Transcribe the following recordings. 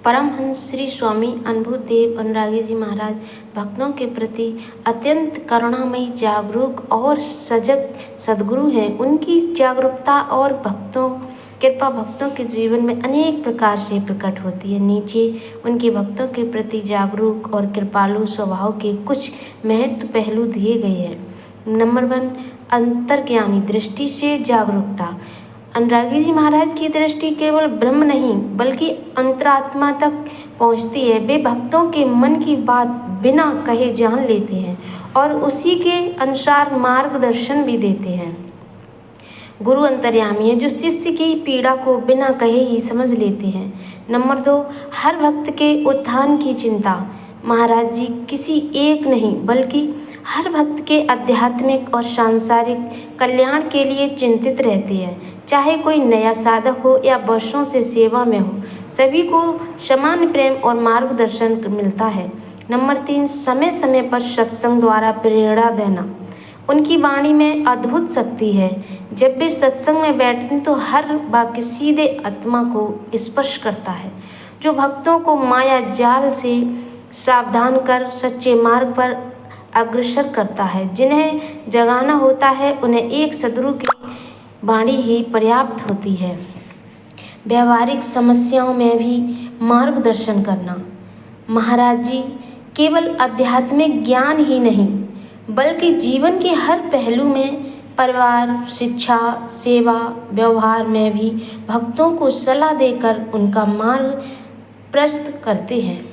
परमहंस श्री स्वामी अनुभूदेव अनुरागी जी महाराज भक्तों के प्रति अत्यंत करुणामयी, जागरूक और सजग सद्गुरु हैं। उनकी जागरूकता और कृपा भक्तों के जीवन में अनेक प्रकार से प्रकट होती है। नीचे उनके भक्तों के प्रति जागरूक और कृपालु स्वभाव के कुछ महत्व पहलू दिए गए हैं। नंबर 1, अंतर्ज्ञानी दृष्टि से जागरूकता। अनुरागी जी महाराज की दृष्टि केवल ब्रह्म नहीं बल्कि अंतरात्मा तक पहुँचती है। वे भक्तों के मन की बात बिना कहे जान लेते हैं और उसी के अनुसार मार्गदर्शन भी देते हैं। गुरु अंतर्यामी है, जो शिष्य की पीड़ा को बिना कहे ही समझ लेते हैं। नंबर 2, हर भक्त के उत्थान की चिंता। महाराज जी किसी एक नहीं बल्कि हर भक्त के आध्यात्मिक और सांसारिक कल्याण के लिए चिंतित रहते हैं। चाहे कोई नया साधक हो या वर्षों से सेवा में हो, सभी को समान प्रेम और मार्गदर्शन मिलता है। नंबर 3, समय समय पर सत्संग द्वारा प्रेरणा देना। उनकी वाणी में अद्भुत शक्ति है। जब वे सत्संग में बैठते हैं तो हर वाक्य सीधे आत्मा को स्पर्श करता है, जो भक्तों को माया जाल से सावधान कर सच्चे मार्ग पर अग्रसर करता है। जिन्हें जगाना होता है उन्हें एक सद्गुरु की वाणी ही पर्याप्त होती है। व्यवहारिक समस्याओं में भी मार्गदर्शन करना। महाराज जी केवल आध्यात्मिक ज्ञान ही नहीं बल्कि जीवन के हर पहलू में, परिवार, शिक्षा, सेवा, व्यवहार में भी भक्तों को सलाह देकर उनका मार्ग प्रशस्त करते हैं।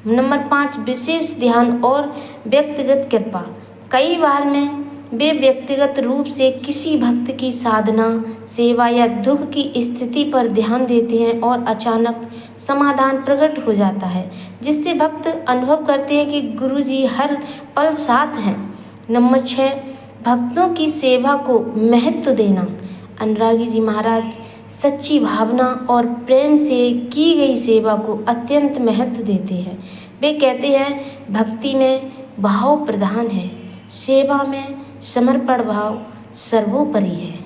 नंबर 5, विशेष ध्यान और व्यक्तिगत कृपा। कई बार में वे व्यक्तिगत रूप से किसी भक्त की साधना, सेवा या दुख की स्थिति पर ध्यान देते हैं और अचानक समाधान प्रकट हो जाता है, जिससे भक्त अनुभव करते हैं कि गुरु जी हर पल साथ हैं। नंबर 6, भक्तों की सेवा को महत्व देना। अनुरागी जी महाराज सच्ची भावना और प्रेम से की गई सेवा को अत्यंत महत्व देते हैं। वे कहते हैं, भक्ति में भाव प्रधान है, सेवा में समर्पण भाव सर्वोपरि है।